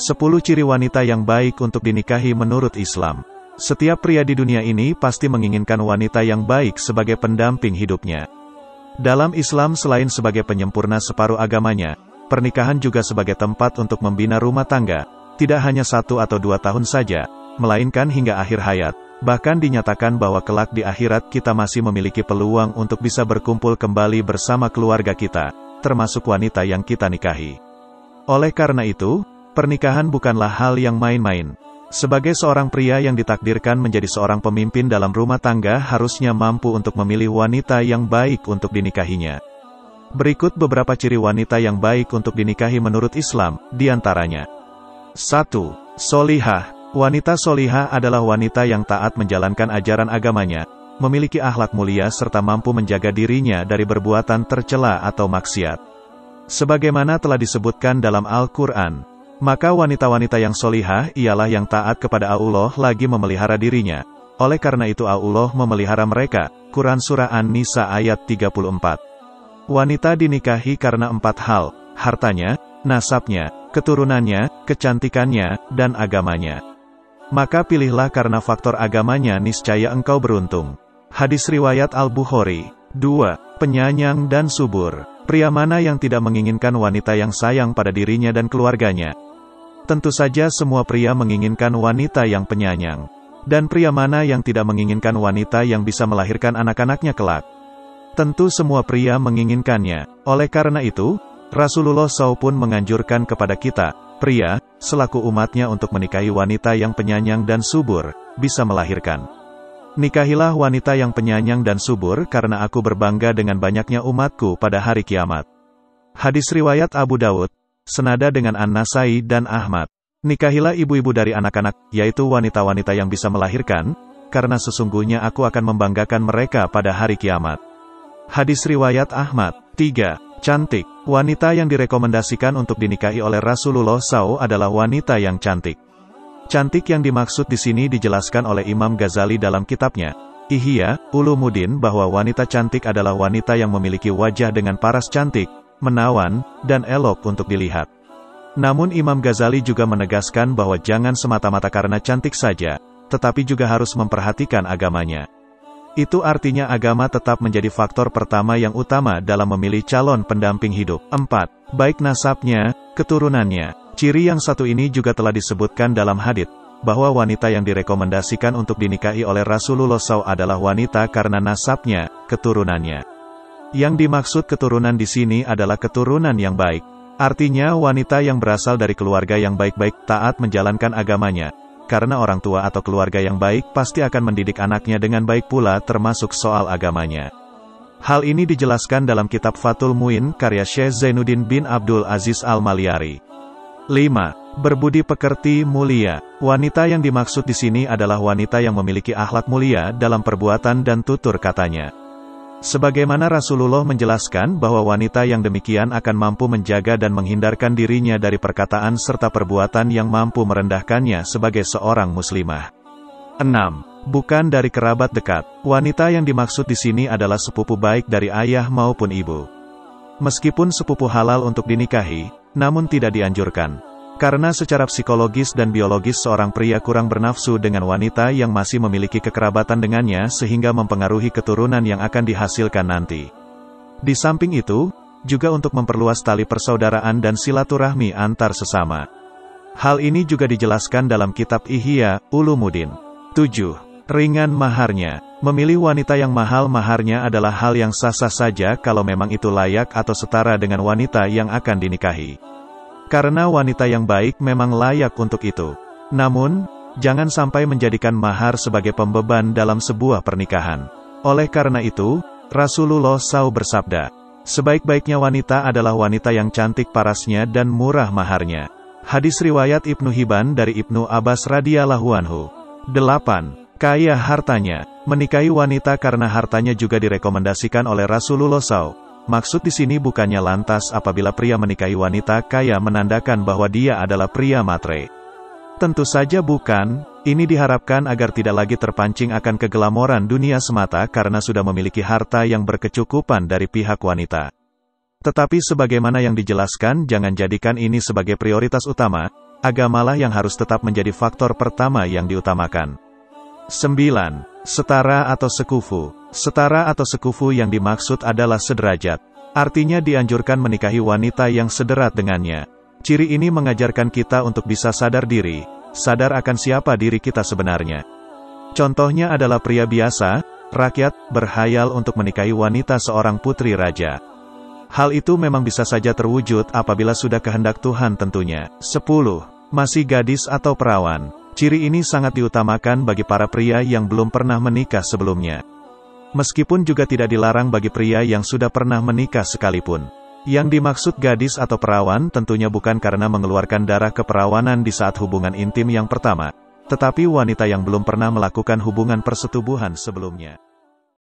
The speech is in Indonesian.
10 ciri wanita yang baik untuk dinikahi menurut Islam. Setiap pria di dunia ini pasti menginginkan wanita yang baik sebagai pendamping hidupnya. Dalam Islam selain sebagai penyempurna separuh agamanya, pernikahan juga sebagai tempat untuk membina rumah tangga, tidak hanya 1 atau 2 tahun saja, melainkan hingga akhir hayat. Bahkan dinyatakan bahwa kelak di akhirat kita masih memiliki peluang untuk bisa berkumpul kembali bersama keluarga kita, termasuk wanita yang kita nikahi. Oleh karena itu, pernikahan bukanlah hal yang main-main. Sebagai seorang pria yang ditakdirkan menjadi seorang pemimpin dalam rumah tangga harusnya mampu untuk memilih wanita yang baik untuk dinikahinya. Berikut beberapa ciri wanita yang baik untuk dinikahi menurut Islam, diantaranya. 1. Solihah. Wanita solihah adalah wanita yang taat menjalankan ajaran agamanya, memiliki akhlak mulia serta mampu menjaga dirinya dari perbuatan tercela atau maksiat. Sebagaimana telah disebutkan dalam Al-Quran, maka wanita-wanita yang solihah ialah yang taat kepada Allah lagi memelihara dirinya. Oleh karena itu Allah memelihara mereka. Quran Surah An-Nisa ayat 34. Wanita dinikahi karena 4 hal: hartanya, nasabnya, keturunannya, kecantikannya, dan agamanya. Maka pilihlah karena faktor agamanya niscaya engkau beruntung. Hadis riwayat Al-Bukhari. 2. Penyayang dan subur. Pria mana yang tidak menginginkan wanita yang sayang pada dirinya dan keluarganya? Tentu saja semua pria menginginkan wanita yang penyayang. Dan pria mana yang tidak menginginkan wanita yang bisa melahirkan anak-anaknya kelak? Tentu semua pria menginginkannya. Oleh karena itu, Rasulullah SAW pun menganjurkan kepada kita, pria, selaku umatnya untuk menikahi wanita yang penyayang dan subur, bisa melahirkan. Nikahilah wanita yang penyayang dan subur karena aku berbangga dengan banyaknya umatku pada hari kiamat. Hadis riwayat Abu Dawud, senada dengan An-Nasai dan Ahmad. Nikahilah ibu-ibu dari anak-anak, yaitu wanita-wanita yang bisa melahirkan, karena sesungguhnya aku akan membanggakan mereka pada hari kiamat. Hadis riwayat Ahmad. 3. Cantik. Wanita yang direkomendasikan untuk dinikahi oleh Rasulullah SAW adalah wanita yang cantik. Cantik yang dimaksud di sini dijelaskan oleh Imam Ghazali dalam kitabnya Ihya Ulumuddin bahwa wanita cantik adalah wanita yang memiliki wajah dengan paras cantik, menawan, dan elok untuk dilihat. Namun Imam Ghazali juga menegaskan bahwa jangan semata-mata karena cantik saja, tetapi juga harus memperhatikan agamanya. Itu artinya agama tetap menjadi faktor pertama yang utama dalam memilih calon pendamping hidup. 4. Baik nasabnya, keturunannya. Ciri yang satu ini juga telah disebutkan dalam hadits, bahwa wanita yang direkomendasikan untuk dinikahi oleh Rasulullah SAW adalah wanita karena nasabnya, keturunannya. Yang dimaksud keturunan di sini adalah keturunan yang baik. Artinya wanita yang berasal dari keluarga yang baik-baik, taat menjalankan agamanya. Karena orang tua atau keluarga yang baik pasti akan mendidik anaknya dengan baik pula termasuk soal agamanya. Hal ini dijelaskan dalam kitab Fathul Muin karya Syekh Zainuddin bin Abdul Aziz Al-Malyari. 5. Berbudi pekerti mulia. Wanita yang dimaksud di sini adalah wanita yang memiliki akhlak mulia dalam perbuatan dan tutur katanya. Sebagaimana Rasulullah menjelaskan bahwa wanita yang demikian akan mampu menjaga dan menghindarkan dirinya dari perkataan serta perbuatan yang mampu merendahkannya sebagai seorang muslimah. 6. Bukan dari kerabat dekat. Wanita yang dimaksud di sini adalah sepupu baik dari ayah maupun ibu. Meskipun sepupu halal untuk dinikahi, namun tidak dianjurkan. Karena secara psikologis dan biologis seorang pria kurang bernafsu dengan wanita yang masih memiliki kekerabatan dengannya sehingga mempengaruhi keturunan yang akan dihasilkan nanti. Di samping itu, juga untuk memperluas tali persaudaraan dan silaturahmi antar sesama. Hal ini juga dijelaskan dalam kitab Ihya Ulumuddin. 7. Ringan maharnya. Memilih wanita yang mahal maharnya adalah hal yang sah-sah saja kalau memang itu layak atau setara dengan wanita yang akan dinikahi. Karena wanita yang baik memang layak untuk itu. Namun, jangan sampai menjadikan mahar sebagai pembeban dalam sebuah pernikahan. Oleh karena itu, Rasulullah SAW bersabda, sebaik-baiknya wanita adalah wanita yang cantik parasnya dan murah maharnya. Hadis riwayat Ibnu Hibban dari Ibnu Abbas radhiyallahu anhu. 8. Kaya hartanya. Menikahi wanita karena hartanya juga direkomendasikan oleh Rasulullah SAW. Maksud di sini bukannya lantas apabila pria menikahi wanita kaya menandakan bahwa dia adalah pria matre. Tentu saja bukan, ini diharapkan agar tidak lagi terpancing akan keglamoran dunia semata karena sudah memiliki harta yang berkecukupan dari pihak wanita. Tetapi sebagaimana yang dijelaskan, jangan jadikan ini sebagai prioritas utama, agamalah yang harus tetap menjadi faktor pertama yang diutamakan. 9. Setara atau sekufu. Setara atau sekufu yang dimaksud adalah sederajat. Artinya dianjurkan menikahi wanita yang sederat dengannya. Ciri ini mengajarkan kita untuk bisa sadar diri, sadar akan siapa diri kita sebenarnya. Contohnya adalah pria biasa, rakyat, berhayal untuk menikahi wanita seorang putri raja. Hal itu memang bisa saja terwujud apabila sudah kehendak Tuhan tentunya. 10. Masih gadis atau perawan. Ciri ini sangat diutamakan bagi para pria yang belum pernah menikah sebelumnya. Meskipun juga tidak dilarang bagi pria yang sudah pernah menikah sekalipun. Yang dimaksud gadis atau perawan tentunya bukan karena mengeluarkan darah keperawanan di saat hubungan intim yang pertama, tetapi wanita yang belum pernah melakukan hubungan persetubuhan sebelumnya.